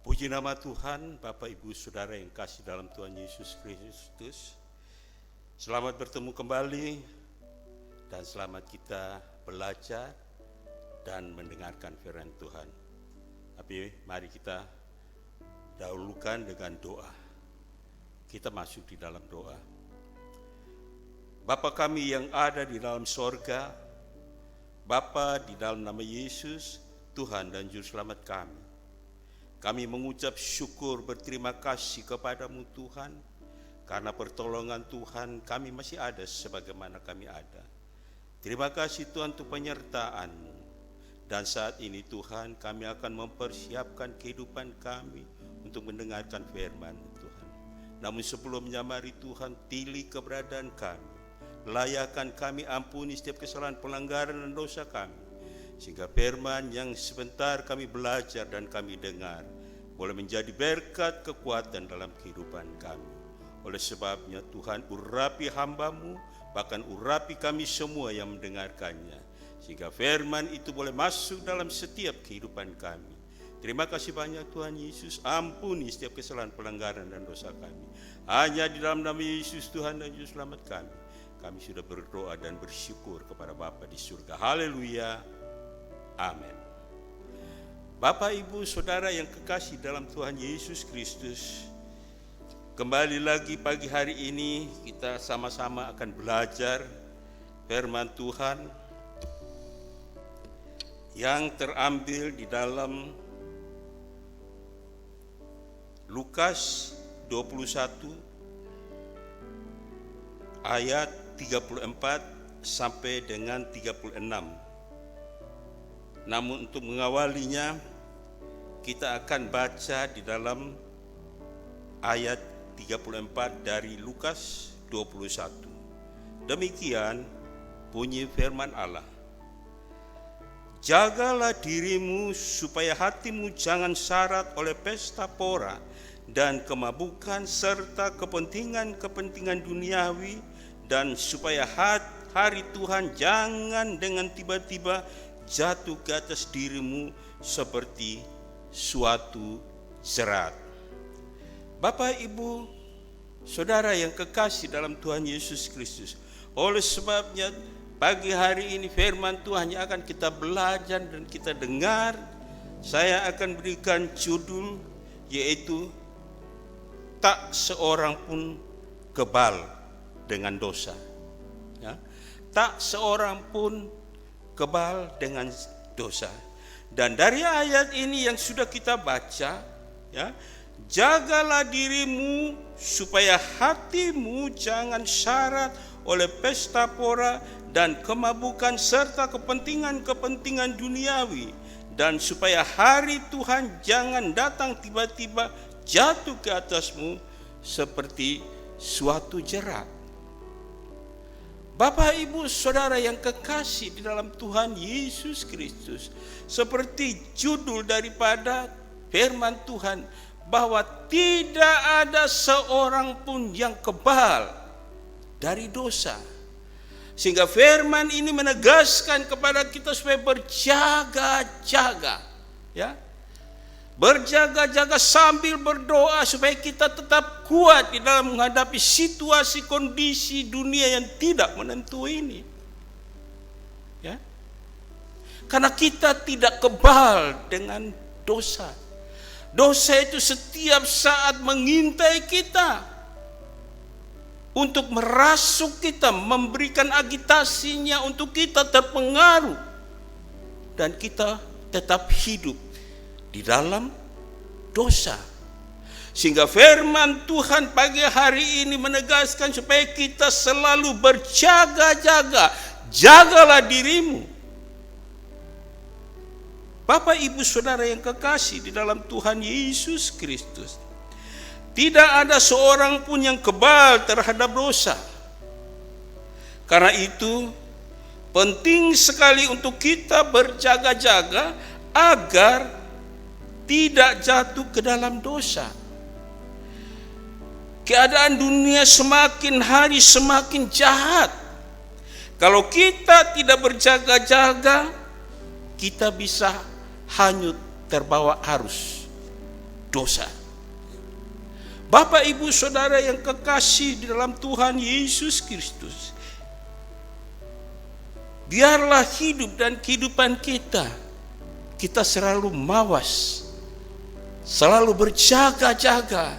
Puji nama Tuhan, Bapak Ibu Saudara yang kasih dalam Tuhan Yesus Kristus. Selamat bertemu kembali dan selamat kita belajar dan mendengarkan firman Tuhan. Tapi mari kita dahulukan dengan doa. Kita masuk di dalam doa. Bapa kami yang ada di dalam sorga, Bapa di dalam nama Yesus, Tuhan dan Juru Selamat kami. Kami mengucap syukur berterima kasih kepadamu Tuhan, karena pertolongan Tuhan kami masih ada sebagaimana kami ada. Terima kasih Tuhan untuk penyertaan-Mu. Dan saat ini Tuhan kami akan mempersiapkan kehidupan kami untuk mendengarkan firman Tuhan. Namun sebelumnya mari Tuhan pilih keberadaan kami. Layakan kami, ampuni setiap kesalahan, pelanggaran dan dosa kami. Sehingga firman yang sebentar kami belajar dan kami dengar boleh menjadi berkat kekuatan dalam kehidupan kami. Oleh sebabnya Tuhan urapi hamba-Mu, bahkan urapi kami semua yang mendengarkannya, sehingga firman itu boleh masuk dalam setiap kehidupan kami. Terima kasih banyak Tuhan Yesus, ampuni setiap kesalahan, pelanggaran dan dosa kami. Hanya di dalam nama Yesus Tuhan dan Juru Selamat kami sudah berdoa dan bersyukur kepada Bapa di surga. Haleluya. Amin. Bapak, Ibu, Saudara yang kekasih dalam Tuhan Yesus Kristus, kembali lagi pagi hari ini kita sama-sama akan belajar firman Tuhan yang terambil di dalam Lukas 21 ayat 34 sampai dengan 36. Namun untuk mengawalinya kita akan baca di dalam ayat 34 dari Lukas 21. Demikian bunyi firman Allah. Jagalah dirimu supaya hatimu jangan syarat oleh pesta pora dan kemabukan serta kepentingan-kepentingan duniawi, dan supaya hari Tuhan jangan dengan tiba-tiba jatuh ke atas dirimu seperti suatu jerat. Bapak, Ibu, Saudara yang kekasih dalam Tuhan Yesus Kristus, oleh sebabnya pagi hari ini firman Tuhan yang akan kita belajar dan kita dengar, saya akan berikan judul yaitu tak seorang pun kebal dengan dosa. Ya, tak seorang pun kebal dengan dosa. Dan dari ayat ini yang sudah kita baca, ya, jagalah dirimu supaya hatimu jangan syarat oleh pesta pora dan kemabukan serta kepentingan-kepentingan duniawi, dan supaya hari Tuhan jangan datang tiba-tiba jatuh ke atasmu seperti suatu jerat. Bapak, Ibu, Saudara yang kekasih di dalam Tuhan Yesus Kristus, seperti judul daripada firman Tuhan, bahwa tidak ada seorang pun yang kebal dari dosa. Sehingga firman ini menegaskan kepada kita supaya berjaga-jaga, ya. Berjaga-jaga sambil berdoa supaya kita tetap kuat di dalam menghadapi situasi kondisi dunia yang tidak menentu ini. Ya. Karena kita tidak kebal dengan dosa. Dosa itu setiap saat mengintai kita untuk merasuk kita, memberikan agitasinya untuk kita terpengaruh dan kita tetap hidup di dalam dosa. Sehingga firman Tuhan pagi hari ini menegaskan supaya kita selalu berjaga-jaga. Jagalah dirimu. Bapak, Ibu, Saudara yang kekasih di dalam Tuhan Yesus Kristus, tidak ada seorang pun yang kebal terhadap dosa. Karena itu penting sekali untuk kita berjaga-jaga agar tidak jatuh ke dalam dosa. Keadaan dunia semakin hari semakin jahat. Kalau kita tidak berjaga-jaga, kita bisa hanyut terbawa arus dosa. Bapak, Ibu, Saudara yang kekasih di dalam Tuhan Yesus Kristus, biarlah hidup dan kehidupan kita selalu mawas, selalu berjaga-jaga,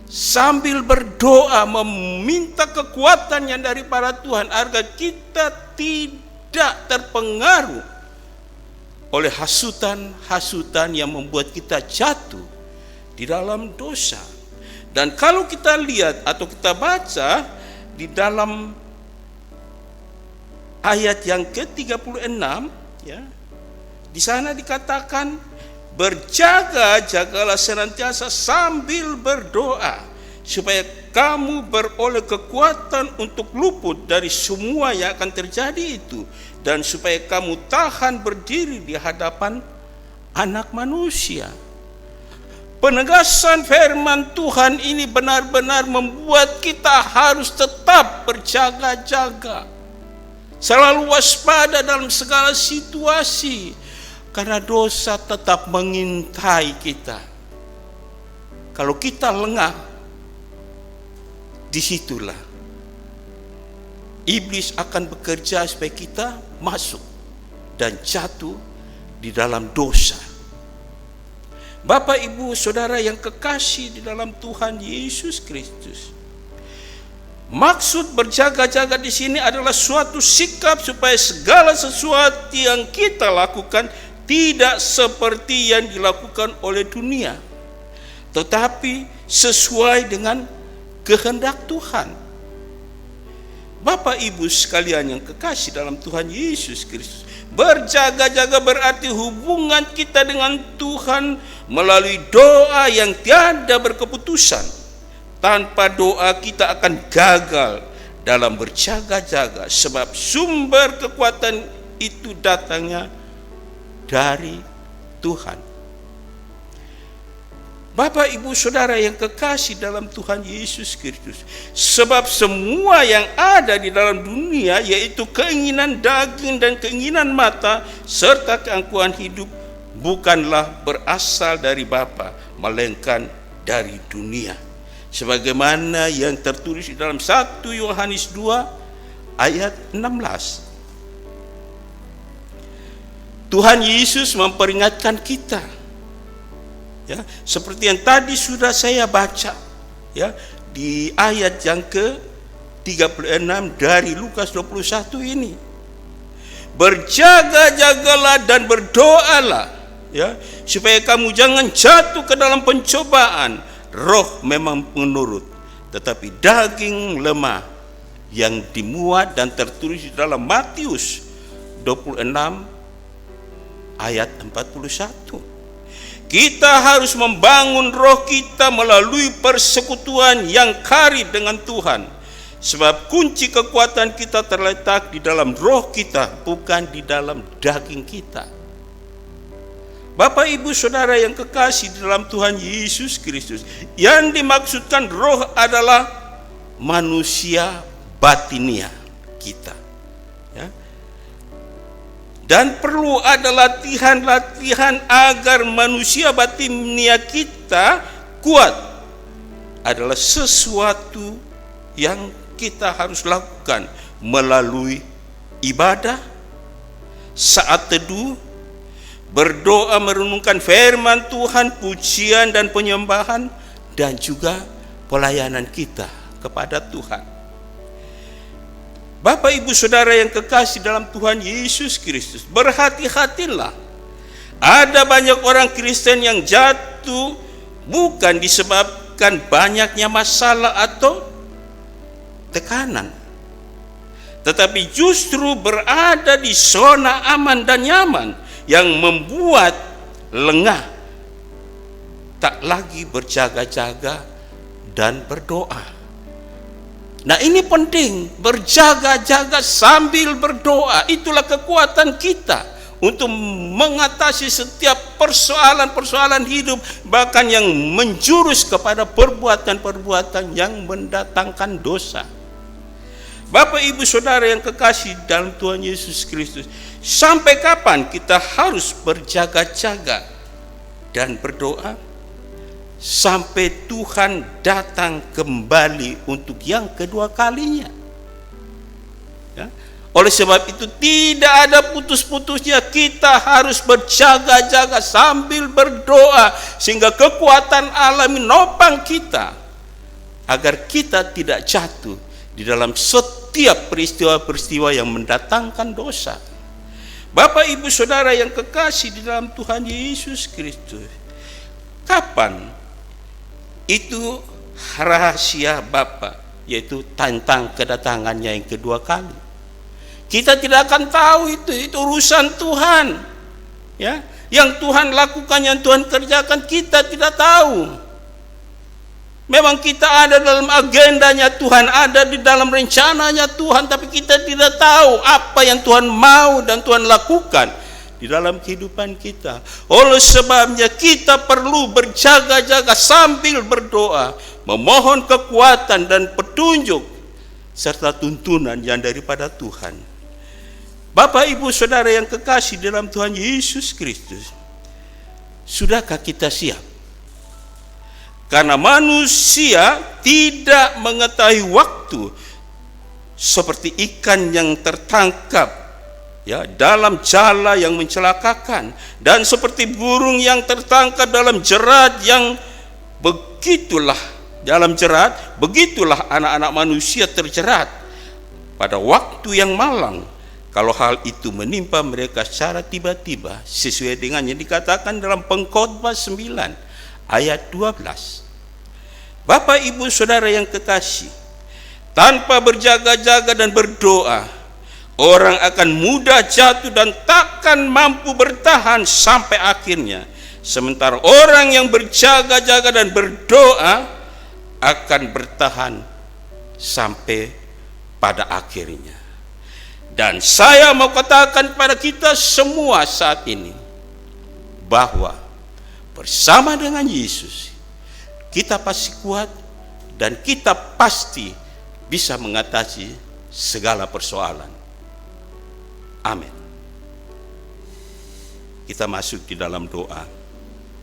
sambil berdoa meminta kekuatan yang daripada Tuhan agar kita tidak terpengaruh oleh hasutan-hasutan yang membuat kita jatuh di dalam dosa. Dan kalau kita lihat atau kita baca di dalam ayat yang ke-36, ya, di sana dikatakan, berjaga-jagalah senantiasa sambil berdoa, supaya kamu beroleh kekuatan untuk luput dari semua yang akan terjadi itu, dan supaya kamu tahan berdiri di hadapan Anak Manusia. Penegasan firman Tuhan ini benar-benar membuat kita harus tetap berjaga-jaga, selalu waspada dalam segala situasi, karena dosa tetap mengintai kita. Kalau kita lengah, disitulah iblis akan bekerja supaya kita masuk dan jatuh di dalam dosa. Bapak, Ibu, Saudara yang kekasih di dalam Tuhan Yesus Kristus, maksud berjaga-jaga di sini adalah suatu sikap supaya segala sesuatu yang kita lakukan tidak seperti yang dilakukan oleh dunia, tetapi sesuai dengan kehendak Tuhan. Bapak, Ibu sekalian yang kekasih dalam Tuhan Yesus Kristus, berjaga-jaga berarti hubungan kita dengan Tuhan melalui doa yang tiada berkeputusan. Tanpa doa kita akan gagal dalam berjaga-jaga, sebab sumber kekuatan itu datangnya dari Tuhan. Bapak, Ibu, Saudara yang kekasih dalam Tuhan Yesus Kristus, sebab semua yang ada di dalam dunia, yaitu keinginan daging dan keinginan mata serta keangkuhan hidup, bukanlah berasal dari Bapa, melainkan dari dunia. Sebagaimana yang tertulis di dalam 1 Yohanes 2 ayat 16. Tuhan Yesus memperingatkan kita, ya, seperti yang tadi sudah saya baca, ya, di ayat yang ke-36 dari Lukas 21 ini. Berjaga-jagalah dan berdoalah, ya, supaya kamu jangan jatuh ke dalam pencobaan. Roh memang menurut, tetapi daging lemah. Yang dimuat dan tertulis di dalam Matius 26 ayat 41. Kita harus membangun roh kita melalui persekutuan yang karib dengan Tuhan, sebab kunci kekuatan kita terletak di dalam roh kita, bukan di dalam daging kita. Bapak, Ibu, Saudara yang kekasih di dalam Tuhan Yesus Kristus, yang dimaksudkan roh adalah manusia batinia kita, ya. Dan perlu ada latihan-latihan agar manusia batinia kita kuat. Adalah sesuatu yang kita harus lakukan melalui ibadah, saat teduh, berdoa merenungkan firman Tuhan, pujian dan penyembahan, dan juga pelayanan kita kepada Tuhan. Bapak, Ibu, Saudara yang kekasih dalam Tuhan Yesus Kristus, berhati-hatilah. Ada banyak orang Kristen yang jatuh bukan disebabkan banyaknya masalah atau tekanan, tetapi justru berada di zona aman dan nyaman yang membuat lengah, tak lagi berjaga-jaga dan berdoa. Nah, ini penting, berjaga-jaga sambil berdoa. Itulah kekuatan kita untuk mengatasi setiap persoalan-persoalan hidup, bahkan yang menjurus kepada perbuatan-perbuatan yang mendatangkan dosa. Bapak, Ibu, Saudara yang kekasih dalam Tuhan Yesus Kristus, sampai kapan kita harus berjaga-jaga dan berdoa? sampai Tuhan datang kembali untuk yang kedua kalinya. Ya. Oleh sebab itu tidak ada putus-putusnya, kita harus berjaga-jaga sambil berdoa sehingga kekuatan Allah menopang kita agar kita tidak jatuh di dalam setiap peristiwa-peristiwa yang mendatangkan dosa. Bapak, Ibu, Saudara yang kekasih di dalam Tuhan Yesus Kristus, kapan itu rahasia Bapa, yaitu tentang kedatangannya yang kedua kali? Kita tidak akan tahu itu urusan Tuhan. Ya, yang Tuhan lakukan, yang Tuhan kerjakan, kita tidak tahu. Memang kita ada dalam agendanya Tuhan, ada di dalam rencananya Tuhan, tapi kita tidak tahu apa yang Tuhan mau dan Tuhan lakukan di dalam kehidupan kita. Oleh sebabnya kita perlu berjaga-jaga sambil berdoa, memohon kekuatan dan petunjuk serta tuntunan yang daripada Tuhan. Bapak, Ibu, Saudara yang kekasih dalam Tuhan Yesus Kristus, sudahkah kita siap? Karena manusia tidak mengetahui waktu, seperti ikan yang tertangkap ya dalam jala yang mencelakakan, dan seperti burung yang tertangkap dalam jerat yang begitulah anak-anak manusia terjerat pada waktu yang malang, kalau hal itu menimpa mereka secara tiba-tiba, sesuai dengan yang dikatakan dalam Pengkhotbah 9 ayat 12. Bapak, Ibu, Saudara yang kekasih, tanpa berjaga-jaga dan berdoa, orang akan mudah jatuh dan takkan mampu bertahan sampai akhirnya. Sementara orang yang berjaga-jaga dan berdoa akan bertahan sampai pada akhirnya. Dan saya mau katakan kepada kita semua saat ini, bahwa bersama dengan Yesus kita pasti kuat dan kita pasti bisa mengatasi segala persoalan. Amin. Kita masuk di dalam doa.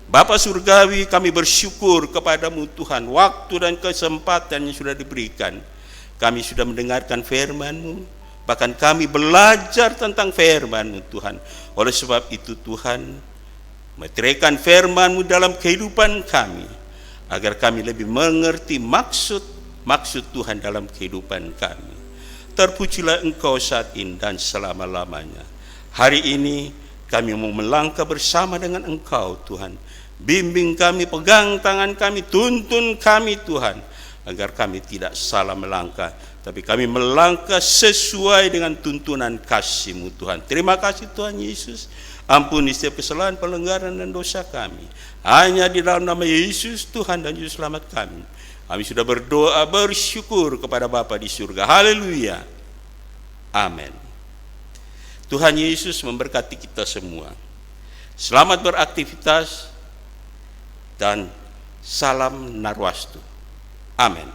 Bapa Surgawi, kami bersyukur kepadamu Tuhan, waktu dan kesempatan yang sudah diberikan. Kami sudah mendengarkan firman-Mu, bahkan kami belajar tentang firman-Mu Tuhan. Oleh sebab itu Tuhan, meteraikan firman-Mu dalam kehidupan kami, agar kami lebih mengerti maksud Tuhan dalam kehidupan kami. Terpujilah Engkau saat ini dan selama-lamanya. Hari ini kami mau melangkah bersama dengan Engkau Tuhan. Bimbing kami, pegang tangan kami, tuntun kami Tuhan, agar kami tidak salah melangkah, tapi kami melangkah sesuai dengan tuntunan kasih-Mu Tuhan. Terima kasih Tuhan Yesus. Ampuni setiap kesalahan, pelanggaran dan dosa kami. Hanya di dalam nama Yesus Tuhan dan Juru Selamat kami, kami sudah berdoa bersyukur kepada Bapa di surga. Haleluya. Amin. Tuhan Yesus memberkati kita semua. Selamat beraktivitas dan salam Narwastu. Amin.